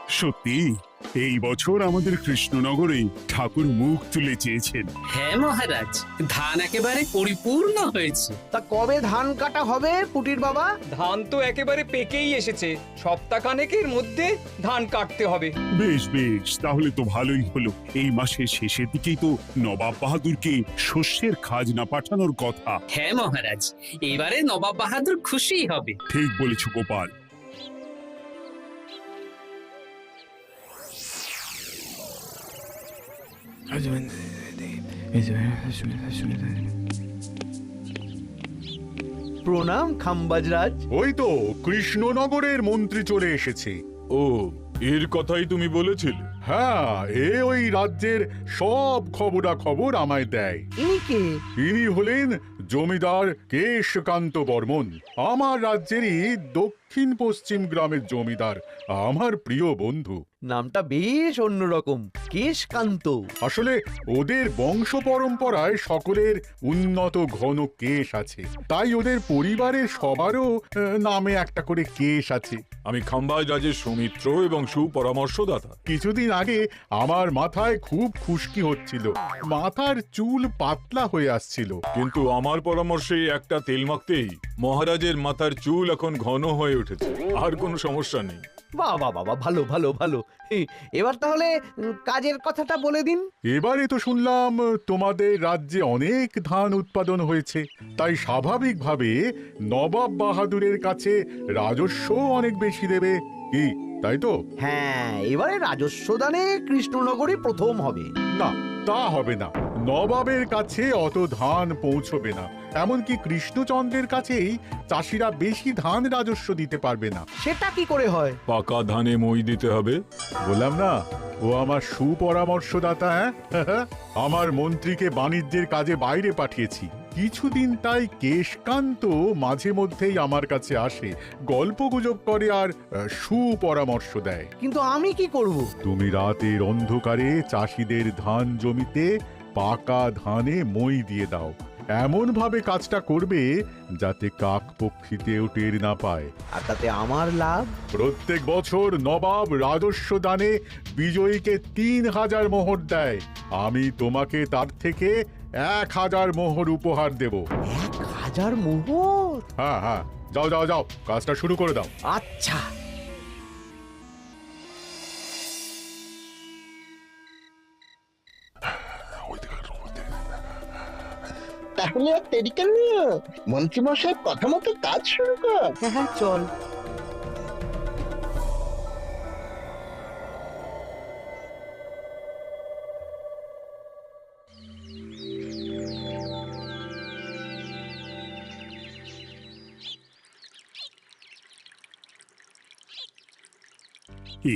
সত্যি এই বছর আমাদের কৃষ্ণনগরে ঠাকুর মুখ তুলে চেয়েছেন। হ্যাঁ মহারাজ, ধান একেবারে পরিপূর্ণ হয়েছে। তা কবে ধান কাটা হবে পুটির বাবা? ধান তো একেবারে পেকেই এসেছে, সপ্তাহখানেকের মধ্যে ধান কাটতে হবে। বেশ বেশ, তাহলে তো ভালোই হলো। এই মাসের শেষের দিকেই তো নবাব বাহাদুরকে শস্যের খাজনা পাঠানোর কথা। হ্যাঁ মহারাজ, এবারে নবাব বাহাদুর খুশি হবে। ঠিক বলেছ গোপাল। প্রণাম খাম্বাজরাজ। ওই তো কৃষ্ণনগরের মন্ত্রী চলে এসেছে। ও, এর কথাই তুমি বলেছিলে? হ্যাঁ, ওই রাজ্যের সব খবরাখবর আমায় দেয়। ইনি কে? ইনি হলেন জমিদার কেশকান্ত বর্মন, আমার রাজ্যেরই দক্ষিণ পশ্চিম গ্রামের জমিদার, আমার প্রিয় বন্ধু। নামটা বেশ অন্যরকম, কেশকান্ত। আসলে ওদের বংশ পরম্পরায় সকলের উন্নত ঘন কেশ আছে, তাই ওদের পরিবারের সবারও নামে একটা করে কেশ আছে। আমি খাম্বাজ রাজের সৌমিত্র এবং সুপরামর্শদাতা। কিছুদিন আগে আমার মাথায় খুব খুশকি হচ্ছিল, মাথার চুল পাতলা হয়ে আসছিল। কিন্তু আমার পরামর্শে একটা তেল মাখতেই মহারাজের মাথার চুল এখন ঘন হয়ে উঠেছে, আর কোনো সমস্যা নেই। বাবা বাবা, ভালো ভালো ভালো। এবার তাহলে কাজের কথাটা বলে দিন। এবারে তো শুনলাম তোমাদের রাজ্যে অনেক ধান উৎপাদন হয়েছে, তাই স্বাভাবিকভাবে নবাব বাহাদুরের কাছে রাজস্ব অনেক বেশি দেবে, কি তাই তো? হ্যাঁ, এবারে রাজস্ব দানে কৃষ্ণনগরই প্রথম হবে। না, তা হবে না। নবাবের কাছে অত ধান পৌঁছবে না, এমনকি কৃষ্ণচন্দ্রের কাছেই চাষিরা বেশি ধান রাজস্ব দিতে পারবে না। সেটা কি করে হয়? পাকা ধানে মই দিতে হবে। বললাম না, ও আমার সুপরামর্শদাতা। হ্যাঁ, আমার মন্ত্রীকে বাণিজ্যের কাজে বাইরে পাঠিয়েছি কিছুদিন, তাই কেশকান্ত মাঝে মধ্যেই আমার কাছে আসে, গল্পগুজব করে আর সুপরামর্শ দেয়। কিন্তু আমি কি করব? তুমি রাতের অন্ধকারে চাষিদের ধান জমিতে পাকা ধানে মই দিয়ে দাও, এমন ভাবে কাজটা করবে যাতে কাকপক্ষীতেও টের না পায়। আর তাতে আমার লাভ? প্রত্যেক বছর নবাব রাজস্ব দানে বিজয়ীকে ৩,০০০ মোহর দেয়, আমি তোমাকে তার থেকে ১,০০০ মোহর উপহার দেব। ১,০০০ মোহর? হ্যাঁ হ্যাঁ, যাও যাও যাও, কাজটা শুরু করে দাও। আচ্ছা। তাহলে আর দেরি কেন? মন্ত্রী মশাইয়ের কথা মতো কাজ শুরু কর। হ্যাঁ হ্যাঁ, চল।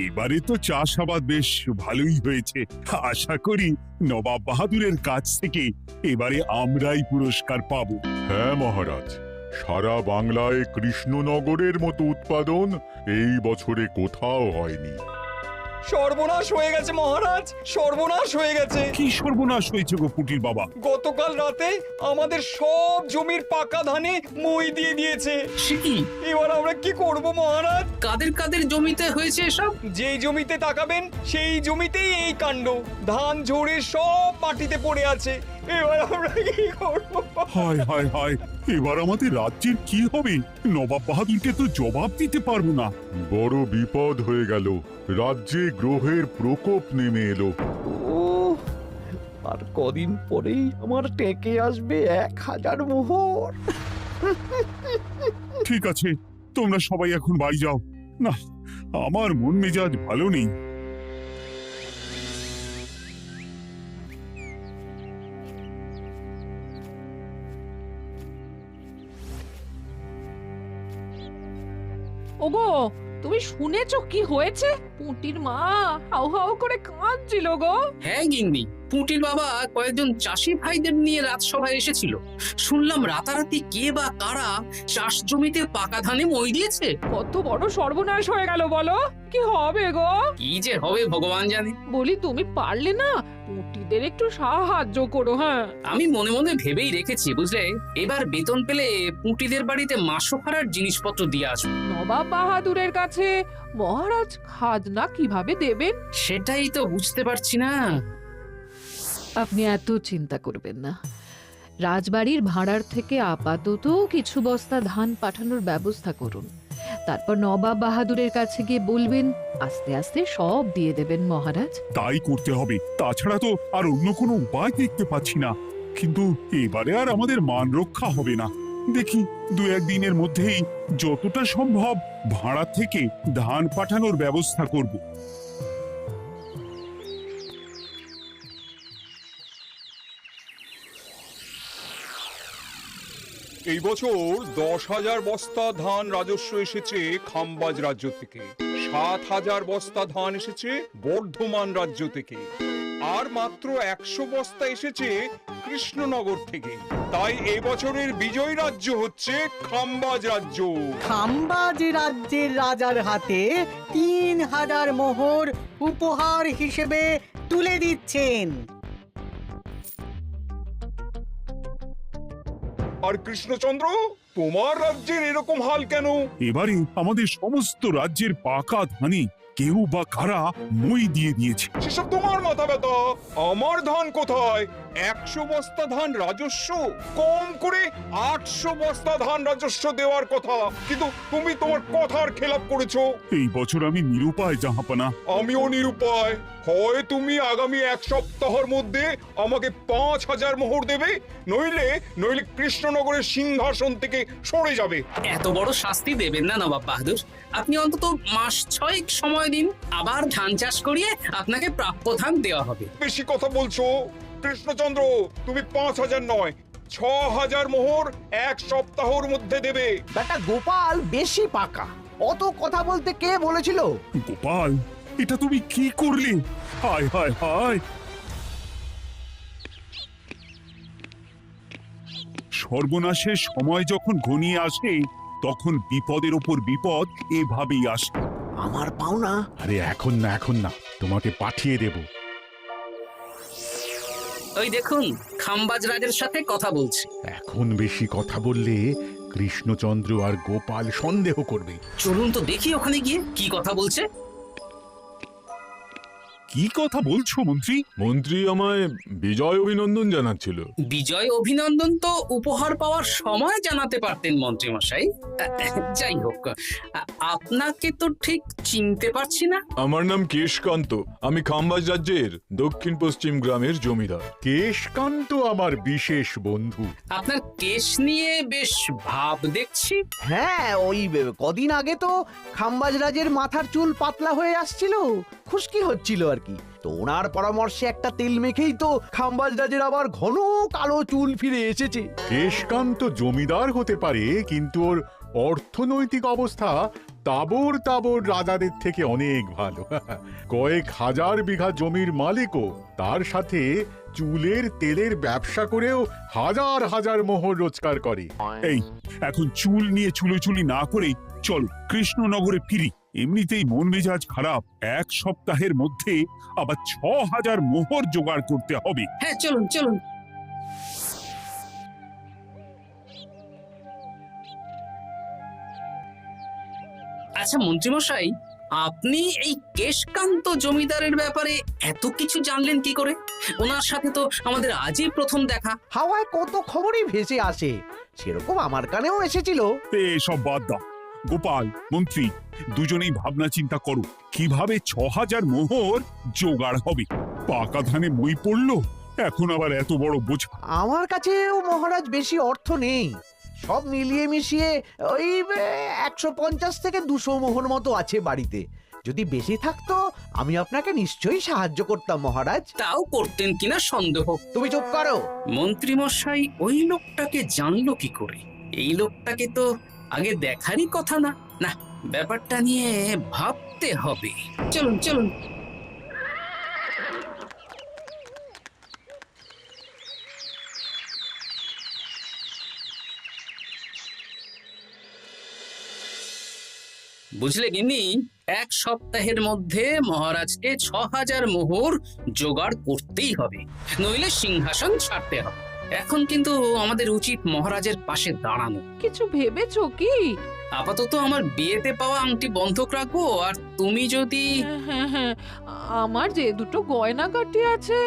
এবারে তো চাষাবাদ বেশ ভালোই হয়েছে। আশা করি নবাব বাহাদুরের কাছ থেকে এবারে আমরাই পুরস্কার পাবো। হ্যাঁ মহারাজ, সারা বাংলায় কৃষ্ণনগরের মতো উৎপাদন এই বছরে কোথাও হয়নি। সর্বনাশ হয়ে গেছে মহারাজ, সর্বনাশ হয়ে গেছে। কি সর্বনাশ হয়েছে গো পুটির বাবা? গতকাল রাতে আমাদের সব জমির পাকা ধানে মই দিয়ে দিয়েছে। সে কি? এবার আমরা কি করব মহারাজ? কাদের কাদের জমিতে হয়েছে এসব? যেই জমিতে তাকাবেন সেই জমিতেই এই কাণ্ড, ধান ঝরে সব মাটিতে পড়ে আছে। এবার আমরা কি করব? হায় হায় হায়, এবার আমাদের রাজ্যের কি হবে? নবাব বাহাদুরকে তো জবাব দিতে পারবো না। বড় বিপদ হয়ে গেল, রাজ্যে গ্রহের প্রকোপ নেমে এলো। ও, আর কদিন পরেই আমার টেকে আসবে ১,০০০ মোহর। ঠিক আছে, তোমরা সবাই এখন বাড়ি যাও। না, আমার মন মেজাজ ভালো নেই। ওগো, তুমি শুনেছো কি হয়েছে? পুঁটির মা হাউ হাউ করে কাঁদছিল গো। হ্যাঁ গিন্নি, পুঁটির বাবা কয়েকজন চাষি ভাইদের নিয়ে রাজসভায় এসেছিল। শুনলাম রাতারাতি কে বা কারা চাষ জমিতে পাকা ধানে মই দিয়েছে। কত বড় সর্বনাশ হয়ে গেল বলো, কি হবে গো? কি যে হবে ভগবান জানে। বলি তুমি পারলে না পুটিদের একটু সাহায্য করো। হ্যাঁ, আমি মনে মনে ভেবেই রেখেছি বুঝলে, এবার বেতন পেলে পুঁটিদের বাড়িতে মাসোহারার জিনিসপত্র দিয়ে আসবো। নবাব বাহাদুরের কাছে মহারাজ খাজনা কিভাবে দেবেন? সেটাই তো বুঝতে পারছি না। আপনি এত চিন্তা করবেন না। রাজবাড়ির ভাড়ার থেকে আপাতত কিছু বস্তা ধান পাঠানোর ব্যবস্থা করুন। তারপর নবাব বাহাদুরের কাছে গিয়ে বলবেন, আস্তে আস্তে সব দিয়ে দেবেন মহারাজ। তাই করতে হবে, তাছাড়া তো আর অন্য কোনো উপায় দেখতে পাচ্ছি না। কিন্তু এবারে আর আমাদের মান রক্ষা হবে না। দেখি 2-1 দিনের মধ্যেই যতটা সম্ভব ভাড়া থেকে ধান পাঠানোর ব্যবস্থা করব। এই বছর 10,000 বস্তা ধান রাজস্ব এসেছে খাম্বাজ রাজ্য থেকে, 7,000 বস্তা ধান এসেছে বর্ধমান রাজ্য থেকে, আর মাত্র 100 বস্তা এসেছে কৃষ্ণনগর থেকে। তাই এই বছরের বিজয়ী রাজ্য হচ্ছে খাম্বাজ রাজ্য। খাম্বাজ রাজ্যের রাজার হাতে 3,000 মোহর উপহার হিসেবে তুলে দিচ্ছেন। আর কৃষ্ণচন্দ্র, তোমার রাজ্যের এরকম হাল কেন? এবারে আমাদের সমস্ত রাজ্যের পাকা ধানে কেউ বা কারা মই দিয়ে দিয়েছে। সেসব তোমার মাথা ব্যথা। আমার ধান কোথায়? 100 বস্তা ধান রাজস্ব, কম করে 800 বস্তা ধান রাজস্ব দেওয়ার কথা, কিন্তু তুমি তোমার কথার খেলাপ করেছো। এই বছর আমি নিরুপায় জাহাপানা। আমিও নিরুপায়। হয় তুমি আগামী 1 সপ্তাহের মধ্যে আমাকে 5,000 মোহর দেবে, নইলে কৃষ্ণনগরের সিংহাসন থেকে সরে যাবে। এত বড় শাস্তি দেবেন না নবাব বাহাদুর। আপনি অন্তত মাস 6 সময় দিন, আবার ধান চাষ করিয়ে আপনাকে প্রাপ্য ধান দেওয়া হবে। বেশি কথা বলছো কৃষ্ণচন্দ্র। তুমি 5,000 নয়, 6,000 মোহর 1 সপ্তাহের মধ্যে দেবে। বেটা গোপাল বেশি পাকা, অত কথা বলতে কে বলেছিল? গোপাল, এটা তুমি কি করলে? হায় হায় হায়! সর্বনাশের সময় যখন ঘনিয়ে আসে তখন বিপদের ওপর বিপদ এভাবেই আসে। আমার পাওনা। আরে এখন না, তোমাকে পাঠিয়ে দেব। ওই দেখুন, খাম্বাজ রাজের সাথে কথা বলছে। এখন বেশি কথা বললে কৃষ্ণচন্দ্র আর গোপাল সন্দেহ করবে। চলুন তো দেখি ওখানে গিয়ে কি কথা বলছে। কি কথা বলছো মন্ত্রী? মন্ত্রী আমায় বিজয় অভিনন্দন জানাচ্ছিল। বিজয় অভিনন্দন তো উপহার পাওয়ার সময় জানাতে পারতেন মন্ত্রী মশাই। যাই হোক, আপনাকে তো ঠিক চিনতে পারছি না। আমার নাম কেশকান্ত, আমি খাম্বাজ রাজ্যের দক্ষিণ পশ্চিম গ্রামের জমিদার। কেশকান্ত আমার বিশেষ বন্ধু। আপনার কেশ নিয়ে বেশ ভাব দেখছি। হ্যাঁ, ওই কদিন আগে তো খাম্বাজ রাজের মাথার চুল পাতলা হয়ে আসছিল, খুশকি হচ্ছিল আর কি। তো ওনার পরামর্শে একটা তেল মেখেই তো খাম্বাজ রাজের আবার ঘন কালো চুল ফিরে এসেছে। কেশকান্ত জমিদার হতে পারে, কিন্তু ওর অর্থনৈতিক অবস্থা তাবর রাজাদের থেকে অনেক ভালো। কয়েক হাজার বিঘা জমির মালিকও, তার সাথে চুলের তেলের ব্যবসা করেও হাজার হাজার মোহর রোজগার করে। এই, এখন চুল নিয়ে চুলোচুলি না করে চলো কৃষ্ণনগরে ফিরি। এমনিতেই মন মেজাজ খারাপ, 1 সপ্তাহের মধ্যে আবার 6,000 মোহর জোগাড় করতে হবে। হ্যাঁ, চলুন চলুন। আচ্ছা মন্ত্রীমশাই, আপনি এই কেশকান্ত জমিদারের ব্যাপারে এত কিছু জানলেন কি করে? ওনার সাথে তো আমাদের আজই প্রথম দেখা। হাওয়ায় কত খবরই ভেসে আসে, সেরকম আমার কানেও এসেছিল। এসব বাদ দাও। গোপাল, মন্ত্রী, দুজনেই ভাবনা চিন্তা করো কিভাবে 6,000 মোহর জোগাড় হবে। পাকা ধানে মই পড়লো, এখন আবার এত বড় বোঝা। আমার কাছেও মহারাজ বেশি অর্থ নেই, সব মিলিয়ে মিশিয়ে ওই 150 থেকে 200 মোহর মতো আছে বাড়িতে। যদি বেশি থাকতো আমি আপনাকে নিশ্চয়ই সাহায্য করতাম মহারাজ। তাও করতেন কিনা সন্দেহ। তুমি চুপ করো। মন্ত্রীমশাই ওই লোকটাকে জানলো কি করে? এই লোকটাকে তো আগে দেখারই কথা না। না, ব্যাপারটা নিয়ে ভাবতে হবে। চলুন চলুন। বুঝলে গিন্নি, 1 সপ্তাহের মধ্যে মহারাজকে 6000 মোহর জোগাড় করতেই হবে, নইলে সিংহাসন ছাড়তে হবে। এখন কিন্তু আমাদের উচিত মহারাজের পাশে দাঁড়ানো। কিছু ভেবেছো কি? আপাতত আমার বিয়েতে পাওয়া আংটি বন্ধক রাখবো, আর তুমি যদি... হ্যাঁ হ্যাঁ, আমার যে দুটো গয়নাগাটি আছে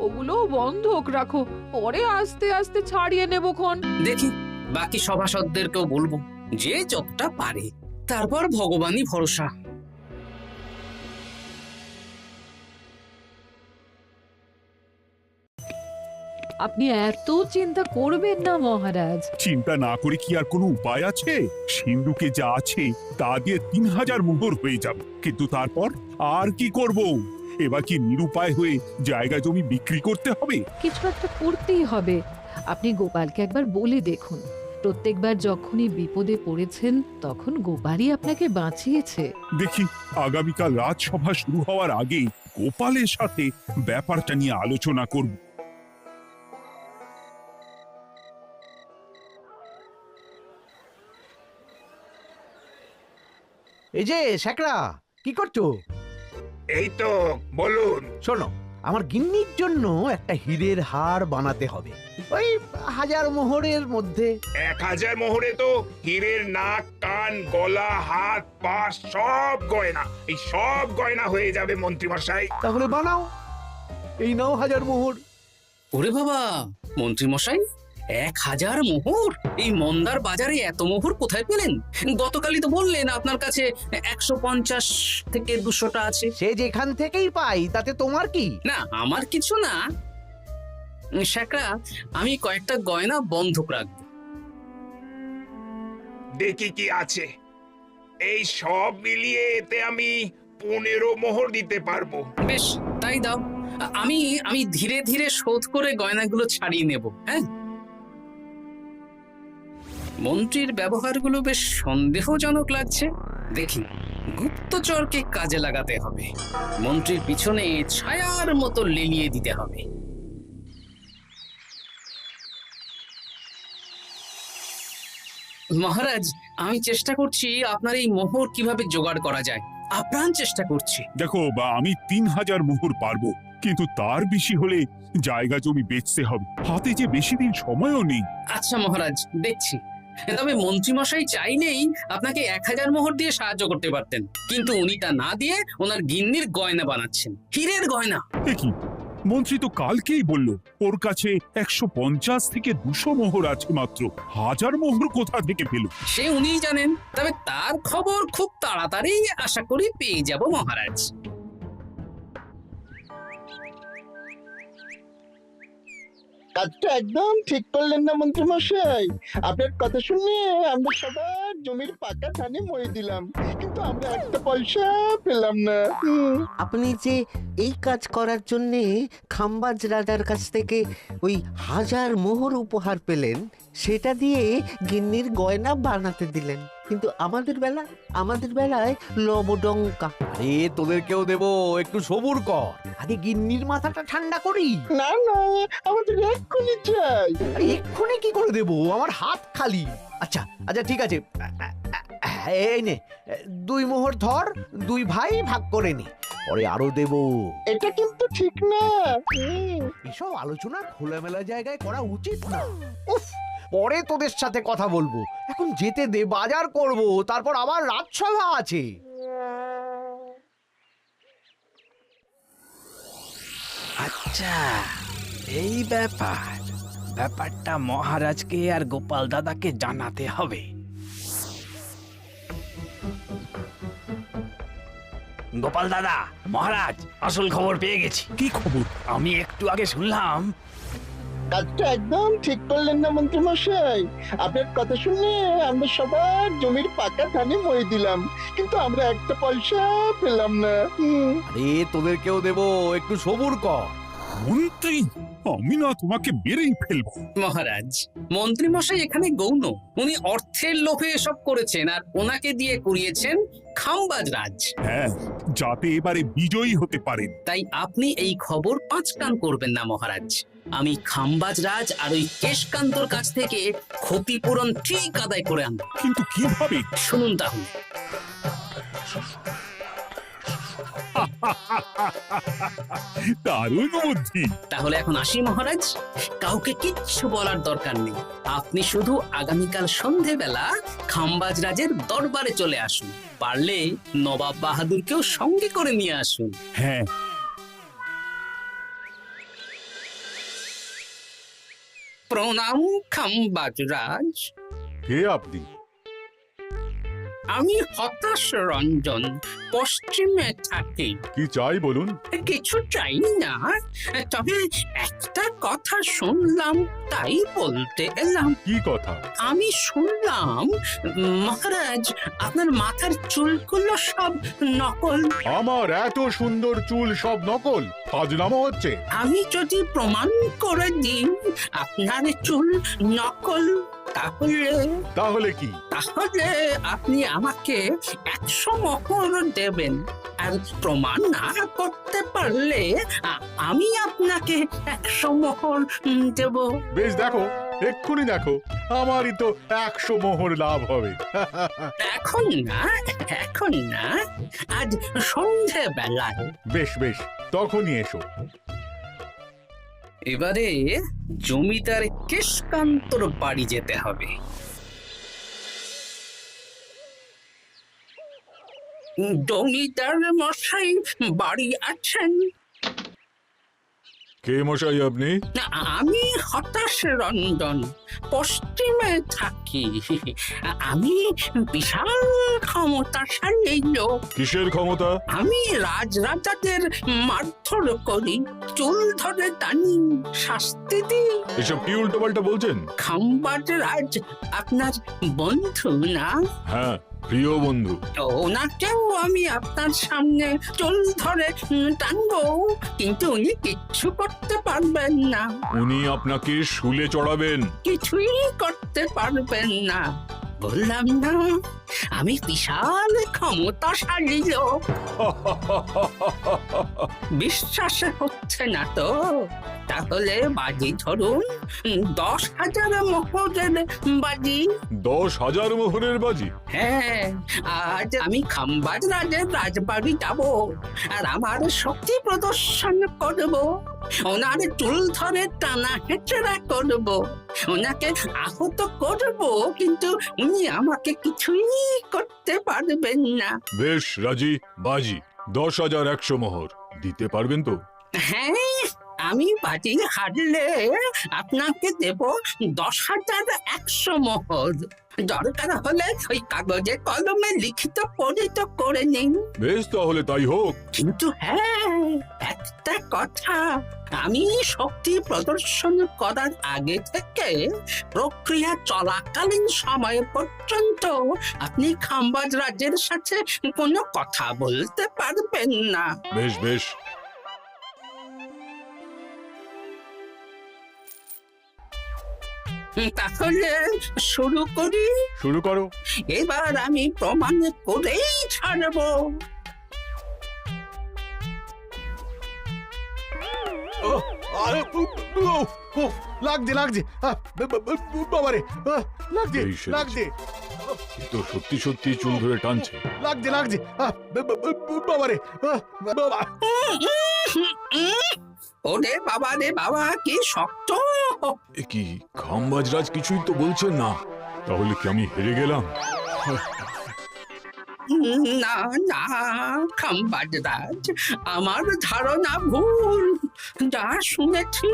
ওগুলো বন্ধক রাখো, পরে আস্তে আস্তে ছাড়িয়ে নেবো খন। দেখি, বাকি সভাসদদেরকেও বলবো, যে যতটা পারে, তারপর ভগবানই ভরসা। আপনি এত চিন্তা করবেন না মহারাজ। চিন্তা না করে কি আর কোনো উপায় আছে? সিন্ধুকে যা আছে তা দিয়ে 3000 মোহর হয়ে যাবে, কিন্তু তারপর আর কি করব? এবার কি নিরুপায় হয়ে জায়গা জমি বিক্রি করতে হবে? কিছু একটা করতেই হবে। আপনি গোপালকে একবার বলে দেখুন, প্রত্যেকবার যখনই বিপদে পড়েছেন তখন গোপালই আপনাকে বাঁচিয়েছে। দেখি, আগামীকাল রাজসভা শুরু হওয়ার আগে গোপালের সাথে ব্যাপারটা নিয়ে আলোচনা করব। এই যে শেখরা, কি করছো? এই তো, বলুন। শোনো, আমার গিন্নির জন্য একটা হীরের হার বানাতে হবে, ওই 1000 মোহরের মধ্যে। 1000 মোহরে তো হীরের নাক, কান, গলা, হাত, পা সব গয়না, এই সব গয়না হয়ে যাবে মন্ত্রীমশাই। তাহলে বানাও, এই নাও 1000 মোহর। ওরে বাবা, মন্ত্রী মশাই, 1000 মোহর! এই মন্দার বাজারে এত মোহর কোথায় পেলেন? গতকালই তো বললেন আপনার কাছে 150 থেকে 200টা আছে। সে যেখান থেকেই পাই, তাতে তোমার কি? না, আমার কিছু না। শেখরা, আমি কয়েকটা গয়না বন্ধক রাখবো। দেখি কি আছে। এই সব মিলিয়ে এতে আমি 15 মোহর দিতে পারবো। বেশ, তাই দাও। আমি ধীরে ধীরে শোধ করে গয়নাগুলো ছাড়িয়ে নেব। হ্যাঁ, মন্ত্রীর ব্যবহারগুলো বেশ সন্দেহজনক লাগছে। দেখি, গুপ্তচরকে কাজে লাগাতে হবে, মন্ত্রীর পিছনে ছায়ার মতো লেলিয়ে দিতে হবে। মহারাজ, আমি চেষ্টা করছি আপনার এই মোহর কিভাবে জোগাড় করা যায়, আপ্রাণ চেষ্টা করছি। দেখো, আমি 3000 মোহর পারবো, কিন্তু তার বেশি হলে জায়গা জমি বেচতে হবে, হাতে যে বেশি দিন সময়ও নেই। আচ্ছা মহারাজ, দেখছি। তবে মন্ত্রীমশাই চাইলেই আপনাকে 1000 মোহর দিয়ে সাহায্য করতে পারতেন, কিন্তু উনি তা না দিয়ে ওনার গিন্নির গয়না বানাচ্ছেন, হীরের গয়না। দেখি, মন্ত্রী তো কালকেই বলল ওর কাছে 150 থেকে 200 মোহর আছে মাত্র। 1000 মোহর কোথা থেকে পেল? সে উনিই জানেন, তবে তার খবর খুব তাড়াতাড়ি আশা করি পেয়ে যাব মহারাজ। কাজটা একদম ঠিক করলেন না মন্ত্রী মশাই। আপনার কথা শুনে আমরা সবার জমির পাকা ধানে মই দিলাম, কিন্তু আমরা একটা পয়সা পেলাম না। আপনি যে এই কাজ করার জন্যে খাম্বাজ রাজার কাছ থেকে ওই 1000 মোহর উপহার পেলেন, সেটা দিয়ে গিন্নির গয়না বানাতে দিলেন, কিন্তু আমাদের বেলায় লবডঙ্কা। আরে তোদেরকেও দেবো, একটু সবুর কর, আগে গিন্নির মাথাটা ঠান্ডা করি। না না, আমাদের এক্ষুনি চাই। আরে এক্ষুনি কি করে দেবো, আমার হাত খালি। আচ্ছা আচ্ছা, ঠিক আছে, এই নে 2 মোহর ধর, 2 ভাই ভাগ করে নি, পরে আরো দেবো। এটা কিন্তু ঠিক না। এসব আলোচনা খোলামেলা জায়গায় করা উচিত না। উফ, পরে তোদের সাথে কথা বলবো, এখন যেতে দে, বাজার করব, তারপর আবার রাজসভা আছে। আচ্ছা, এই ব্যাপারটা মহারাজকে আর গোপাল দাদাকে জানাতে হবে। গোপাল দাদা, মহারাজ আসল খবর পেয়ে গেছি। কি খবর? আমি একটু আগে শুনলাম। কাজটা একদম ঠিক করলেন না মন্ত্রী মশাই। আপনার কথা শুনে আমরা সবার জমির পাকা ধানে মই দিলাম, কিন্তু আমরা একটা পয়সা পেলাম না। আরে তোদেরকেও দেবো, একটু সবুর কর। মন্ত্রী, আমি না তোমাকে মেরেই ফেলবো। মহারাজ, মন্ত্রী মশাই এখানে গৌণ, উনি অর্থের লোভে এসব করেছেন, আর ওনাকে দিয়ে করিয়েছেন খাম্বাজ রাজ। হ্যাঁ, যাতে এবারে বিজয়ী হতে পারেন। তাই আপনি এই খবর 5 কান করবেন না মহারাজ। আমি খাম্বাজ রাজ আর ওই কেশকান্তর কাছ থেকে ক্ষতিপূরণ ঠিক আদায় করে আনব। কিন্তু কিভাবে? শুনুন তাহলে। দারুণ বুদ্ধি। তাহলে এখন আসি মহারাজ, কাউকে কিচ্ছু বলার দরকার নেই। আপনি শুধু আগামীকাল সন্ধেবেলা খাম্বাজ রাজের দরবারে চলে আসুন, পারলে নবাব বাহাদুরকেও সঙ্গে করে নিয়ে আসুন। হ্যাঁ, প্রণাম খাম্বাজ রাজ। কে আপনি? আমি হতাশ রঞ্জন, পশ্চিমে থাকি। কি চাই বলুন? কিছু চাই না, তবে একটা কথা শুনলাম তাই বলতে এলাম। কি কথা? আমি শুনলাম মহারাজ আপনার মাথার চুলগুলো সব নকল। আমার এত সুন্দর চুল সব নকল? ফাজলামো হচ্ছে। আমি যদি প্রমাণ করে দিই আপনার চুল নকল, তাহলে কি? তাহলে আপনি আমাকে 100 মোহর দেবেন, আর প্রমাণ না করতে পারলে আমি আপনাকে 100 মোহর দেব। বেশ, দেখো, এক্ষুনি দেখো, আমারই তো 100 মোহর লাভ হবে। এখন না, এখন না, আজ সন্ধেবেলায়। বেশ বেশ, তখনই এসো। এবারে জমিদার কেশকান্তর বাড়ি যেতে হবে। জমিদার মশাই বাড়ি আছেন? কে মশাই আপনি? আমি হতাশ রঞ্জন, পশ্চিমে থাকি। আমি বিশাল ক্ষমতাশালী লোক। কিসের ক্ষমতা? আমি রাজরাজাদের মারধর করি, চুল ধরে টানি, শাস্তি দিই। এসব কি উল্টোপাল্টা বলছেন? খাম্বাজ রাজ আপনার বন্ধু না? হ্যাঁ, প্রিয় বন্ধু। ওনাকেও আমি আপনার সামনে চুল ধরে টানবো, কিন্তু উনি কিচ্ছু করতে পারবেন না। উনি আপনাকে শুলে চড়াবেন। কিছুই করতে পারবেন না, বললাম না আমি বিশাল ক্ষমতাশালী লোক। বিশ্বাস হচ্ছে না তো? তাহলে বাজি ধরুন, 10,000 মোহরের বাজি। 10,000 মোহরের বাজি? হ্যাঁ, আজ আমি খাম্বাজ রাজের রাজবাড়ি যাব, আর আমার শক্তি প্রদর্শন করব। ওনার চুল ধরে টানা হেঁচড়া করব, ওনাকে আহত করব, কিন্তু উনি আমাকে কিছুই করতে পারবেন না। বেশ রাজি, বাজি 10,100 মোহর দিতে পারবেন তো? হ্যাঁ, আমি বাজি হারলে আপনাকে দেব 10,100 মোহর। দরকার হলে ওই কাগজে কলমে লিখিত পরিত করে নিন। বেশ, তাহলে তাই হোক। কিন্তু হ্যাঁ, একটা কথা, আমি শক্তি প্রদর্শন করার আগে থেকে প্রক্রিয়া চলাকালীন সময় পর্যন্ত আপনি খাম্বাজ রাজের সাথে কোনো কথা বলতে পারবেন না। বেশ বেশ। তাহলে শুরু করি? শুরু করো। এবার আমি প্রমাণ করেই ছাড়বো। লাগছে লাগছে, বাবারে, লাগছে এই সেরেছে। লাগছে, এ তো সত্যি সত্যি চুল ধরে টানছে। লাগছে লাগছে, বাবারে, বাবা। ওরে বাবা রে বাবা, কি শক্ত! এ কি, খাম্বাজরাজ কিছুই তো বলছেন না, তাহলে কি আমি হেরে গেলাম? না না খাম্বাজ রাজ, আমার ধারণা ভুল, যা শুনেছি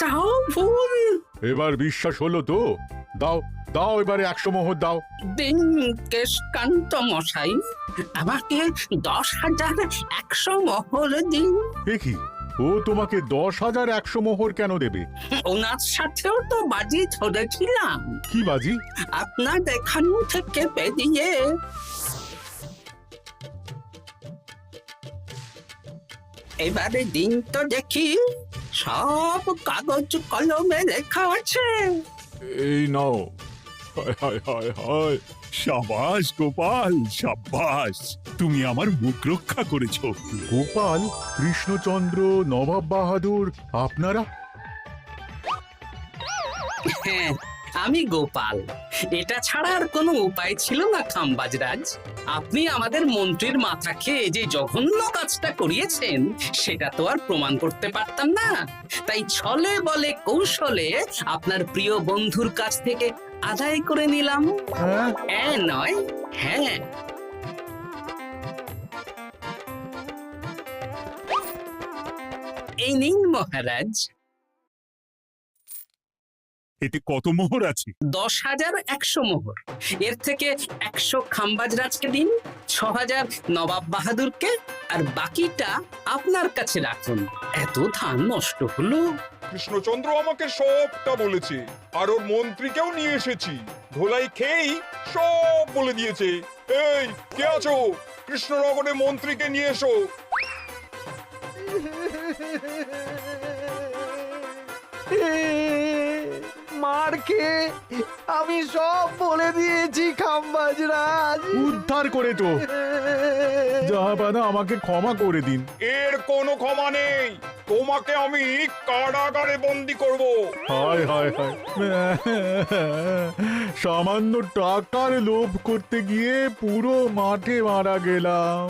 তাও ভুল। এবার বিশ্বাস হলো তো? দাও দাও, এবারে 100 মোহর দাও। দিন কেশকান্ত মশাই, আমাকে 10,100 মোহর দিন। এ কি, ও তোমাকে 10,100 মোহর কেন দেবে? ওনার সাথেও তো বাজি ধরেছিলাম। কি বাজি? আপনার এখান থেকে বেরিয়ে এবারে দিন তো দেখি, সব কাগজ কলমে লেখা আছে। এই নাও। হায় হায় হায় হায়। সাবাস গোপাল, সাবাস, তুমি আমার মুখ রক্ষা করেছো। গোপাল, কৃষ্ণচন্দ্র, নবাব বাহাদুর, আপনারা? হ্যাঁ, আমি গোপাল। এটা ছাড়া আর কোনো উপায় ছিল না খাম্বাজরাজ। আপনি আমাদের মন্ত্রীর মাথা খেয়ে যে জঘন্য কাজটা করিয়েছেন সেটা তো আর প্রমাণ করতে পারতাম না, তাই ছলে বলে কৌশলে আপনার প্রিয় বন্ধুর কাছ থেকে আদায় করে নিলাম। হ্যাঁ নয়, হ্যাঁ। এই নিন মহারাজ। এতে কত মোহর আছে? 10,100 মোহর। এর থেকে 100 খাম্বাজরাজকে দিন, 6,000 নবাব বাহাদুরকে, আর বাকিটা আপনার কাছে রাখুন। এত ধান নষ্ট হলো। কৃষ্ণচন্দ্র আমাকে সবটা বলেছে, আর ওর মন্ত্রীকেও নিয়ে এসেছি। ধোলাই খেয়েই সব বলে দিয়েছে। এই কে আছো? কৃষ্ণনগরের মন্ত্রীকে নিয়ে এসো। মার খেয়ে আমি সব বলে দিয়েছি খাম্বাজরাজ। উদ্ধার করে তো জাহাপানা, আমাকে ক্ষমা করে দিন। এর কোনো ক্ষমা নেই, তোমাকে আমি কারাগারে বন্দি করব। হায় হায় হায়, সামান্য টাকার লোভ করতে গিয়ে পুরো মাঠে মারা গেলাম।